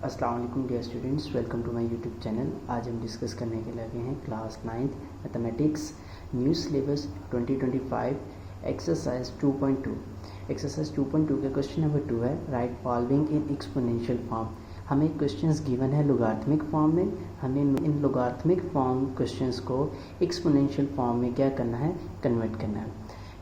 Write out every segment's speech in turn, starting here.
अस्सलाम वालेकुम dear students, welcome to my YouTube channel. आज हम डिस्कस करने के लगे हैं class 9th mathematics new syllabus 2025 exercise 2.2। Exercise 2.2 के क्वेश्चन नंबर 2 है write following in exponential form. हमें क्वेश्चंस गिवन है लोगारिथमिक फॉर्म में, हमें इन लोगारिथमिक फॉर्म क्वेश्चंस को एक्सपोनेंशियल फॉर्म में क्या करना है, कन्वर्ट करना है।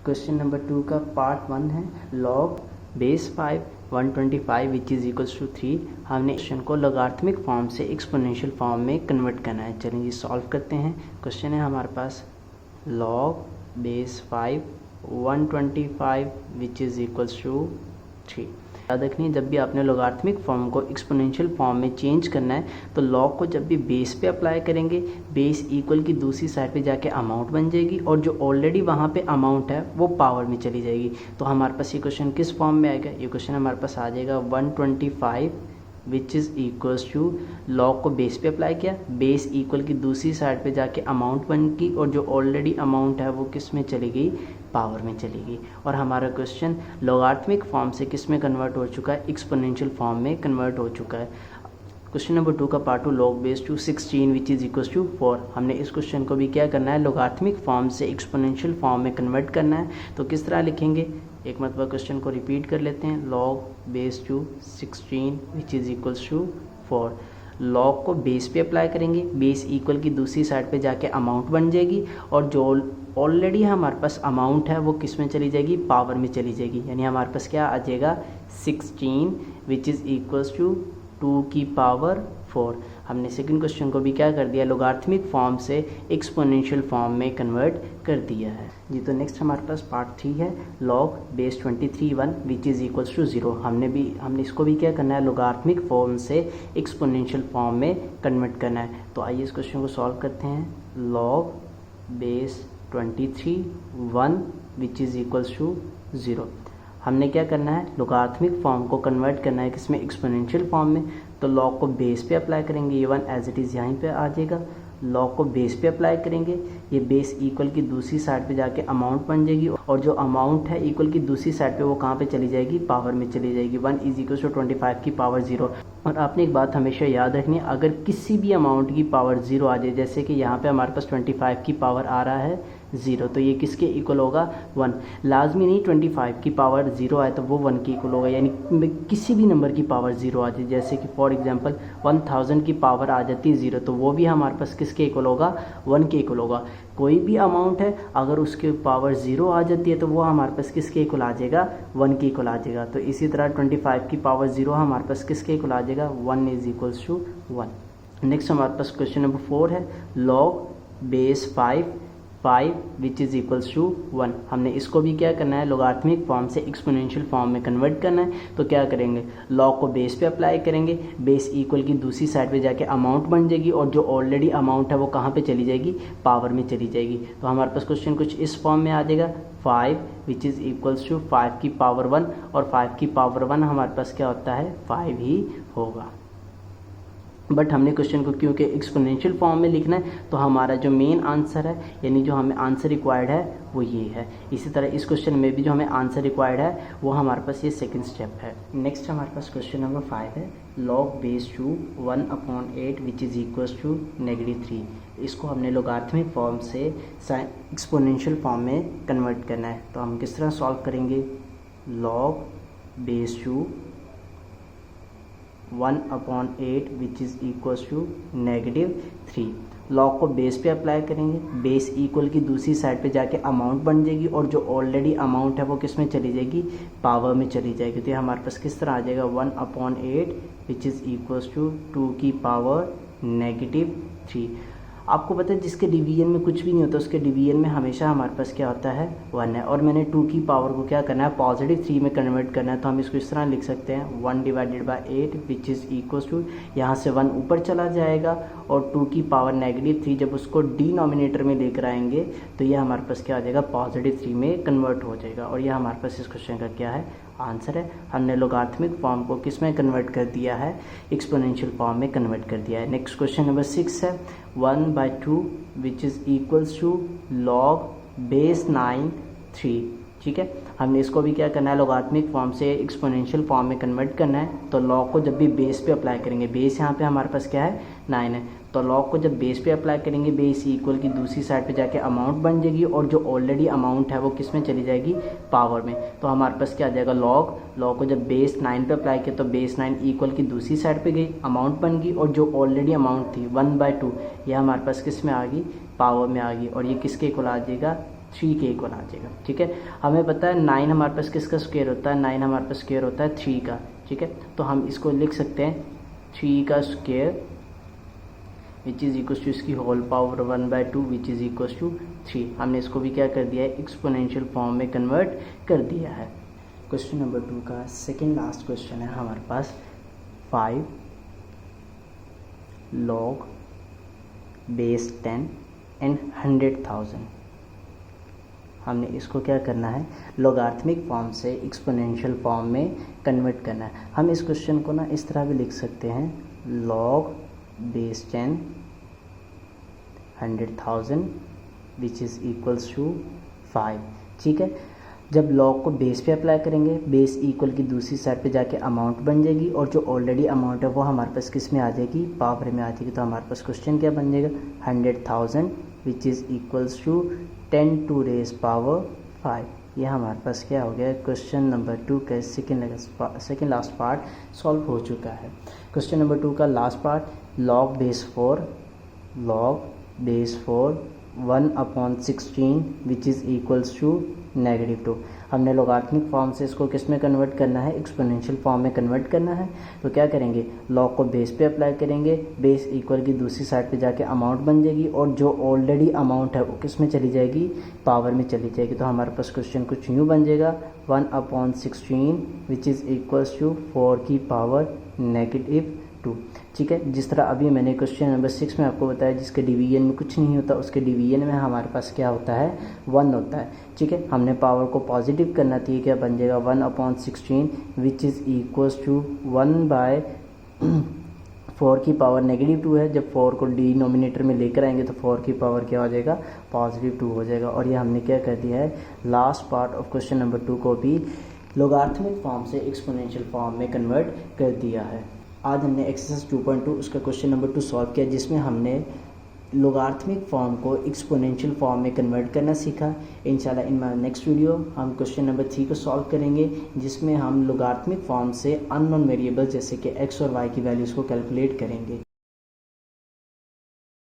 क्वेश्चन नंबर 2 का पार्ट 1 है log base 5 125 which is equals to 3। हमने क्वेश्चन को लोगारिथमिक फॉर्म से एक्सपोनेंशियल फॉर्म में कन्वर्ट करना है। चलिए ये सॉल्व करते हैं। क्वेश्चन है हमारे पास log base 5 125 which is equals to 3। याद रखनी, जब भी आपने लोगारिथमिक फॉर्म को एक्सपोनेंशियल फॉर्म में चेंज करना है तो लॉग को जब भी बेस पे अप्लाई करेंगे, बेस इक्वल की दूसरी साइड पे जाके अमाउंट बन जाएगी और जो ऑलरेडी वहाँ पे अमाउंट है वो पावर में चली जाएगी। तो हमारे पास ये क्वेश्चन किस फॉर्म में आएगा, ये क्वेश्चन हमारे पास आ जाएगा 125 which is equals to log को बेस पे अप्लाई किया, बेस इक्वल की दूसरी साइड पे जाके अमाउंट बन गई और जो ऑलरेडी अमाउंट है वो किस में चली गई, पावर में चली गई। और हमारा क्वेश्चन लोगारिथमिक फॉर्म से किस में कन्वर्ट हो चुका है, एक्सपोनेंशियल फॉर्म में कन्वर्ट हो चुका है। क्वेश्चन नंबर 2 का part 2 log base two 16 which is equals to 4। हमने इस क्वेश्चन को भी क्या करना है, लोगारिथमिक फॉर्म से एक्सपोनेंशियल फॉर्म में कन्वर्ट करना है। तो किस तरह लिखेंगे, एक मतलब क्वेश्चन को रिपीट कर लेते हैं। Log base two 16 which is equals to 4। Log को बेस पे अप्लाई करेंगे, बेस इक्वल की दूसरी साइड पे जाके अमाउंट बन जाएगी और जो ऑलरेडी हमारे पास अमाउंट है वो किस में चली जाएगी, पावर में चली जाएगी। यानी हमारे पास क्या आ जाएगा 16 विच इज़ इक्वल्स टू 2 की पावर 4। हमने सेकंड क्वेश्चन को भी क्या कर दिया, लोगारिथमिक फॉर्म से एक्सपोनेंशियल फॉर्म में कन्वर्ट कर दिया है जी। तो नेक्स्ट हमारे पास पार्ट 3 है log base 23 1 which is equals to 0। हमने इसको भी क्या करना है, लोगारिथमिक फॉर्म से एक्सपोनेंशियल फॉर्म में कन्वर्ट करना है। तो आइए इस क्वेश्चन को सॉल्व करते हैं। Log base 23 1 which is equals to 0। हमने क्या करना है, लोगारिथमिक फॉर्म को कन्वर्ट करना है किसमें, एक्सपोनेंशियल फॉर्म में। तो लॉग को बेस पे अप्लाई करेंगे, ये 1 एज इट इज़ यहीं पे आ जाएगा। लॉग को बेस पे अप्लाई करेंगे, ये बेस इक्वल की दूसरी साइड पे जाके अमाउंट बन जाएगी और जो अमाउंट है इक्वल की दूसरी साइड पे वो कहाँ पे चली जाएगी, पावर में चली जाएगी। 1 इज इक्वल टू 25 की पावर 0। और आपने एक बात हमेशा याद रखनी है, अगर किसी भी अमाउंट की पावर 0 आ जाए, जैसे कि यहाँ पे हमारे पास 25 की पावर आ रहा है 0, तो ये किसके इक्वल होगा, 1। लाजमी नहीं 25 की पावर 0 आए तो वो 1 के इक्वल होगा। यानी किसी भी नंबर की पावर 0 आ जाए, जैसे कि फॉर एग्जांपल 1000 की पावर आ जाती है 0, तो वो भी हमारे पास किसके इक्वल होगा, 1 के इक्वल होगा। कोई भी अमाउंट है अगर उसके पावर 0 आ जाती है तो वो हमारे पास किसके इक्वल आ जाएगा, 1 के इक्वल आ जाएगा। तो इसी तरह 25 की पावर 0 हमारे पास किसके इक्वल आ जाएगा, 1 इज इक्वल्स टू 1। नेक्स्ट हमारे पास क्वेश्चन नंबर 4 है log base 5 which is equals to 1। हमने इसको भी क्या करना है, लोगारिथमिक फॉर्म से एक्सपोनेंशियल फॉर्म में कन्वर्ट करना है। तो क्या करेंगे, लॉग को बेस पे अप्लाई करेंगे, बेस इक्वल की दूसरी साइड पे जाके अमाउंट बन जाएगी और जो ऑलरेडी अमाउंट है वो कहाँ पे चली जाएगी, पावर में चली जाएगी। तो हमारे पास क्वेश्चन कुछ इस फॉर्म में आ जाएगा 5 विच इज़ इक्वल्स टू 5 की पावर 1 और 5 की पावर 1 हमारे पास क्या होता है, 5 ही होगा। बट हमने क्वेश्चन को क्योंकि एक्सपोनेंशियल फॉर्म में लिखना है तो हमारा जो मेन आंसर है, यानी जो हमें आंसर रिक्वायर्ड है वो ये है। इसी तरह इस क्वेश्चन में भी जो हमें आंसर रिक्वायर्ड है वो हमारे पास ये सेकंड स्टेप है। नेक्स्ट हमारे पास क्वेश्चन नंबर 5 है log base two 1/8 which is equals to -3। इसको हमने लोगारिथमिक फॉर्म से एक्सपोनेंशियल फॉर्म में कन्वर्ट करना है। तो हम किस तरह सॉल्व करेंगे, log base two 1/8 which is equals to -3। Log को बेस पे अप्लाई करेंगे, बेस इक्वल की दूसरी साइड पे जाके अमाउंट बन जाएगी और जो ऑलरेडी अमाउंट है वो किस में चली जाएगी, पावर में चली जाएगी। तो ये हमारे पास किस तरह आ जाएगा, 1/8 विच इज़ इक्वल्स टू 2 की पावर -3। आपको पता है जिसके डिवीजन में कुछ भी नहीं होता उसके डिवीजन में हमेशा हमारे पास क्या होता है, 1 है। और मैंने 2 की पावर को क्या करना है, पॉजिटिव 3 में कन्वर्ट करना है। तो हम इसको इस तरह लिख सकते हैं 1/8 विच इज़ इक्वल्स टू, यहाँ से 1 ऊपर चला जाएगा और 2 की पावर -3 जब उसको डिनोमिनेटर में लेकर आएंगे तो ये हमारे पास क्या आ जाएगा, पॉजिटिव 3 में कन्वर्ट हो जाएगा। और यह हमारे पास इस क्वेश्चन का क्या है, आंसर है। हमने लोगारिथमिक फॉर्म को किस में कन्वर्ट कर दिया है, एक्सपोनेंशियल फॉर्म में कन्वर्ट कर दिया है। नेक्स्ट क्वेश्चन नंबर 6 है 1/2 which is equals to log base 9 3। ठीक है। हमने इसको भी क्या करना है, लोगारिथमिक फॉर्म से एक्सपोनेंशियल फॉर्म में कन्वर्ट करना है। तो लॉग को जब भी बेस पे अप्लाई करेंगे, बेस यहाँ पे हमारे पास क्या है 9 है, तो लॉग को जब बेस पे अप्लाई करेंगे, बेस इक्वल की दूसरी साइड पे जाके अमाउंट बन जाएगी और जो ऑलरेडी अमाउंट है वो किस में चली जाएगी, पावर में। तो हमारे पास क्या आ जाएगा, लॉग को जब बेस 9 पे अप्लाई किया तो बेस 9 इक्वल की दूसरी साइड पे गई, अमाउंट बन गई और जो ऑलरेडी अमाउंट थी 1/2 ये हमारे पास किस में आ गई, पावर में आ गई और ये किसके इक्वल आ जाएगा, 3 के इक्वल आ जाएगा। ठीक है, हमें पता है 9 हमारे पास किसका स्क्वायर होता है, 9 हमारे पास स्क्वायर होता है 3 का। ठीक है, तो हम इसको लिख सकते हैं 3 का square which is equal to इसकी whole power 1/2 which is equal to 3। हमने इसको भी क्या कर दिया है, एक्सपोनेंशियल फॉर्म में कन्वर्ट कर दिया है। क्वेश्चन नंबर 2 का सेकेंड लास्ट क्वेश्चन है हमारे पास 5 log base 10 एंड 100,000। हमने इसको क्या करना है, लोगारिथमिक फॉर्म से एक्सपोनेंशियल फॉर्म में कन्वर्ट करना है। हम इस क्वेश्चन को ना इस तरह भी लिख सकते हैं, log base 10 100,000 which is equals to 5। ठीक है, जब लॉग को बेस पे अप्लाई करेंगे, बेस इक्वल की दूसरी साइड पे जाके अमाउंट बन जाएगी और जो ऑलरेडी अमाउंट है वो हमारे पास किस में आ जाएगी, पावर में आ जाएगी। तो हमारे पास क्वेश्चन क्या बन जाएगा, 100,000 which is equals to 10 to raise power 5। ये हमारे पास क्या हो गया, क्वेश्चन नंबर 2 का सेकेंड लास्ट पार्ट सॉल्व हो चुका है। क्वेश्चन नंबर 2 का last part, log base 4 1/16 which is equals to -2। हमने लोगारिथमिक फॉर्म से इसको किस में कन्वर्ट करना है, एक्सपोनेंशियल फॉर्म में कन्वर्ट करना है। तो क्या करेंगे, लॉग को बेस पे अप्लाई करेंगे, बेस इक्वल की दूसरी साइड पे जाके अमाउंट बन जाएगी और जो ऑलरेडी अमाउंट है वो किस में चली जाएगी, पावर में चली जाएगी। तो हमारे पास क्वेश्चन कुछ यूँ बन जाएगा 1/16 विच इज़ इक्वल्स टू 4 की पावर -2। ठीक है, जिस तरह अभी मैंने क्वेश्चन नंबर 6 में आपको बताया, जिसके डिवीजन में कुछ नहीं होता उसके डिवीजन में हमारे पास क्या होता है, 1 होता है। ठीक है, हमने पावर को पॉजिटिव करना थी, क्या बन जाएगा 1/16 विच इज़ इक्वल्स टू 1/4 की पावर -2 है। जब 4 को डिनोमिनेटर में लेकर आएंगे तो 4 की पावर क्या हो जाएगा, +2 हो जाएगा। और ये हमने क्या कर दिया है, last part of question number 2 को भी लोगारिथमिक फॉर्म से एक्सपोनेंशियल फॉर्म में कन्वर्ट कर दिया है। आज हमने एक्सरसाइज 2.2 उसका क्वेश्चन नंबर 2 सॉल्व किया, जिसमें हमने लोगारिथमिक फॉर्म को एक्सपोनेंशियल फॉर्म में कन्वर्ट करना सीखा। इंशाल्लाह इन माय नेक्स्ट वीडियो हम क्वेश्चन नंबर 3 को सॉल्व करेंगे, जिसमें हम लोगारिथमिक फॉर्म से अननोन वेरिएबल जैसे कि x और y की वैल्यूज़ को कैलकुलेट करेंगे।